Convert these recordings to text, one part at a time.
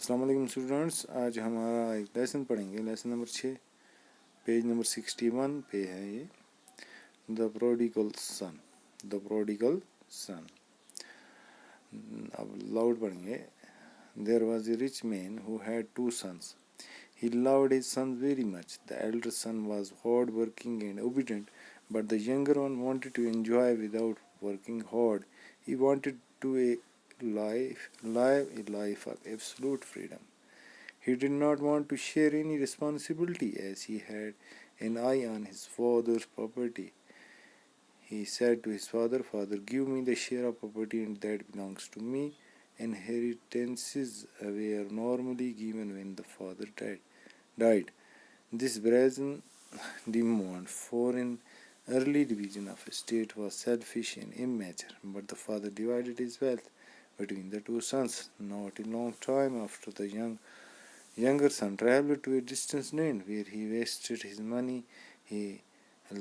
अस्सलाम वालेकुम स्टूडेंट्स, आज हमारा एक लेसन पढ़ेंगे। लेसन नंबर 6 पेज नंबर 61 पे है ये। The prodigal son. The prodigal son. अब लाउड पढ़ेंगे। There was a rich man who had 2 sons. He loved his sons very much. The elder son was hard working and obedient, but the younger one wanted to enjoy without working hard. He wanted to live a life of absolute freedom. He did not want to share any responsibility as he had an eye on his father's property. He said to his father, "Father, give me the share of property that belongs to me." Inheritances were normally given when the father died. This brazen demand for an early division of estate was selfish and immature, but the father divided his wealth between the 2 sons. Not a long time after, the younger son travelled to a distant land where he wasted his money. He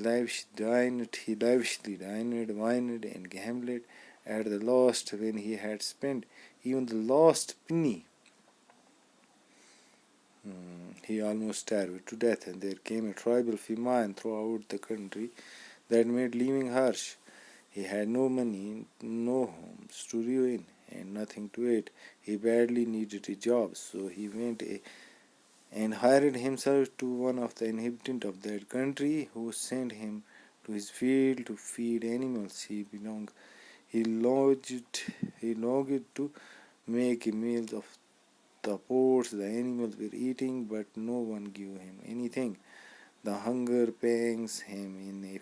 lavishly dined, wined, and gambled. At the last, when he had spent even the last penny, he almost starved to death, and there came a terrible famine throughout the country that made living harsh. He had no money, no homes to live in, and nothing to eat. He badly needed a job, so he went and hired himself to one of the inhabitants of that country, who sent him to his field to feed animals. He longed to make a meal of the pods the animals were eating, but no one gave him anything. The hunger pangs him and he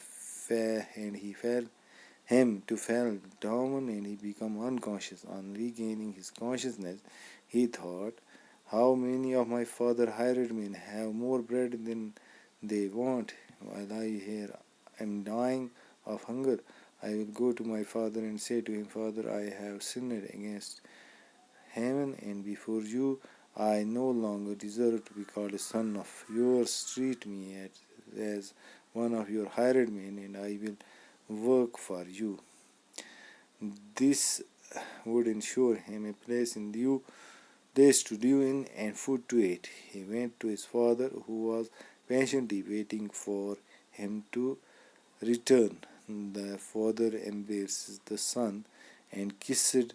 fell down, and he became unconscious. On regaining his consciousness, he thought, "How many of my father hired men have more bread than they want, while I here am dying of hunger? I will go to my father and say to him, Father, I have sinned against heaven and before you. I no longer deserve to be called a son of yours. Treat me as one of your hired men, and I will work for you." This would ensure him a place to live in and food to eat. He went to his father, who was patiently waiting for him to return. The father embraced the son and kissed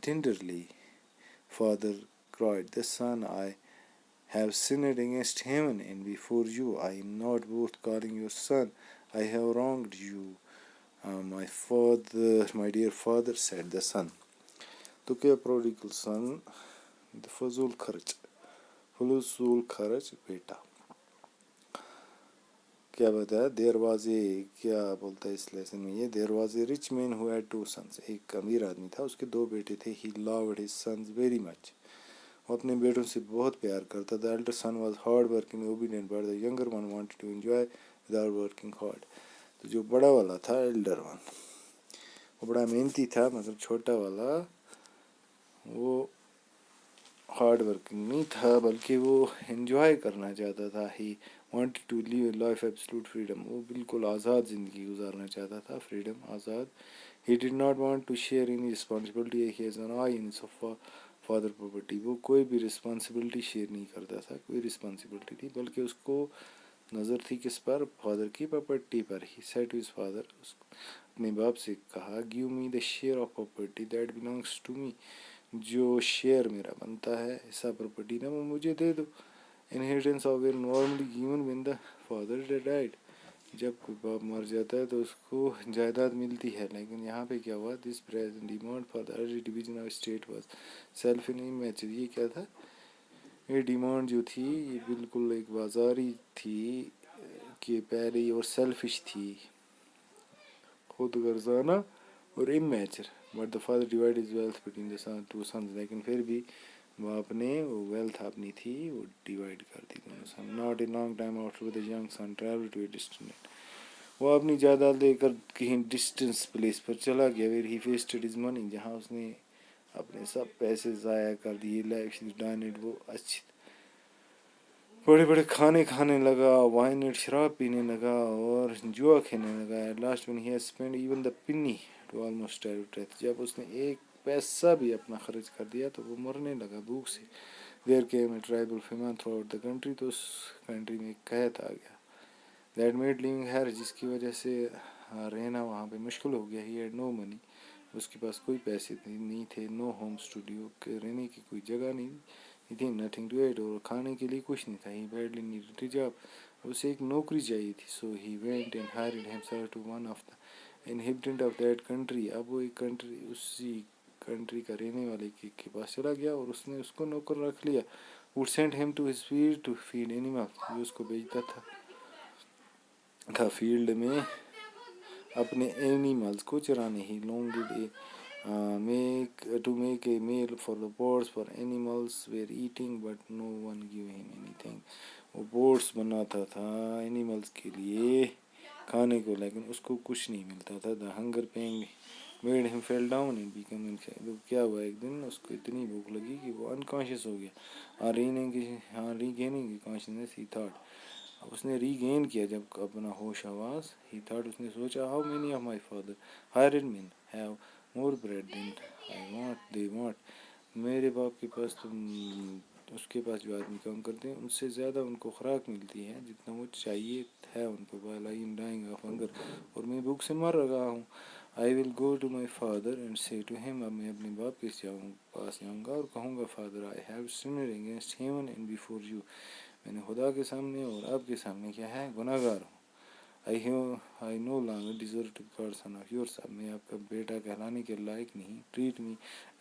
tenderly. "Father," cried the son, "I have sinned against heaven and before you. I am not worth calling your son. I have wronged you." My dear father," said the son. तो क्या prodigal सन फजूल खर्च बेटा क्या बताया। क्या बोलता है इस लेसन में ये, there was a rich man who had 2 sons. एक अमीर आदमी था, उसके 2 बेटे थे. He loved his sons very much. वो अपने बेटों से बहुत प्यार करता. The elder son was hard working obedient, but the younger one wanted to enjoy without working hard. तो जो बड़ा वाला था, एल्डर वन, वो बड़ा मेहनती था. मतलब छोटा वाला वो हार्ड वर्किंग नहीं था, बल्कि वो एंजॉय करना चाहता था. He wanted to live a life absolute freedom. वो बिल्कुल आज़ाद ज़िंदगी गुजारना चाहता था. फ्रीडम, आज़ाद. He did not want to share any responsibility. He has an eye in father property. वो कोई भी रिस्पॉन्सिबिलिटी शेयर नहीं करता था, कोई रिस्पॉन्सिबिलिटी नहीं, बल्कि उसको नज़र थी किस पर, फादर की प्रॉपर्टी पर. He said to his father, अपने बाप से कहा, "give me the share of property that belongs to me." जो शेयर मेरा बनता है, ऐसा प्रॉपर्टी ना, वो मुझे दे दो. Inheritance of where normally given when the father died. जब कोई बाप मर जाता है तो उसको जायदाद मिलती है, लेकिन यहाँ पे क्या हुआ, this present demand for the early division of state was self in image. ये क्या था, ये डिमांड जो थी, ये बिल्कुल एक बाजारी थी कि पहले और सेल्फिश थी, खुद गर्जाना और immature. But the father divide his wealth between the 2 sons. लेकिन फिर भी बाप ने वो वेल्थ अपनी थी वो डिवाइड कर दी दोनों son. Not a long time after the young son travel to a distant. वो अपनी जायदाद लेकर कहीं डिस्टेंस प्लेस पर चला गया. Where he wasted his money. जहाँ उसने अपने सब पैसे ज़ाया कर दिए. लाइफ डाइनेड, वो अच्छी बड़े बड़े खाने खाने लगा. वाइनेड, शराब पीने लगा और जुआ खेलने लगा. Last when he has spent even the penny to almost death. जब उसने एक पैसा भी अपना खर्च कर दिया तो वो मरने लगा भूख से. There came a tribal famine throughout the country, तो उस कंट्री में कहत आ गया. दैट मेड लिविंग हैर, जिसकी वजह से रहना वहाँ पे मुश्किल हो गया. ही हैड नो मनी, उसके पास कोई पैसे नहीं थे. नो होम स्टूडियो, के रहने की कोई जगह नहीं थी. नथिंग टू ईट, और खाने के लिए कुछ नहीं था. ही बैडली नीडेड जॉब, उसे एक नौकरी चाहिए थी. So he went and hired himself to one of the inhabitant of that country. अब वो एक कंट्री, उसी कंट्री का रहने वाले के पास चला गया और उसने उसको नौकर रख लिया. Would send him to his field to feed animal, जो उसको भेजता था फील्ड में अपने एनिमल्स को चराने. He long did make a meal for the birds, for animals were eating but no one gave him anything. वो बोर्ड्स बनाता था एनिमल्स के लिए खाने को, लेकिन उसको कुछ नहीं मिलता था. The hunger paying made him fell down and become infected. क्या हुआ, एक दिन उसको इतनी भूख लगी कि वो अनकॉन्शियस हो गया. रीगेनिंग कॉन्शियसनेस ही थॉट, अब उसने रीगेन किया जब अपना होश आवाज. ही थॉट, उसने सोचा, how many of my father hired men have more bread than they want. मेरे बाप के पास तो उसके पास जो आदमी काम करते हैं उनसे ज़्यादा उनको खुराक मिलती है जितना वो चाहिए है उनको. While I am dying of hunger, और मैं भूख से मर रहा हूँ. I will go to my father and say to him, अब मैं अपने बाप के पास जाऊँगा और कहूँगा, father I have sinned against heaven and before you, मैंने खुदा के सामने और आपके सामने क्या है, गुनाहगार हूँ. I no longer deserve to be called son of yours, अब मैं आपका बेटा कहलाने के लायक नहीं. Treat me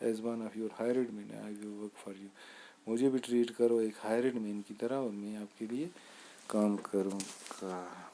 as one of your hired man, I will work for you, मुझे भी ट्रीट करो एक हायर्ड मैन की तरह और मैं आपके लिए काम करूँगा.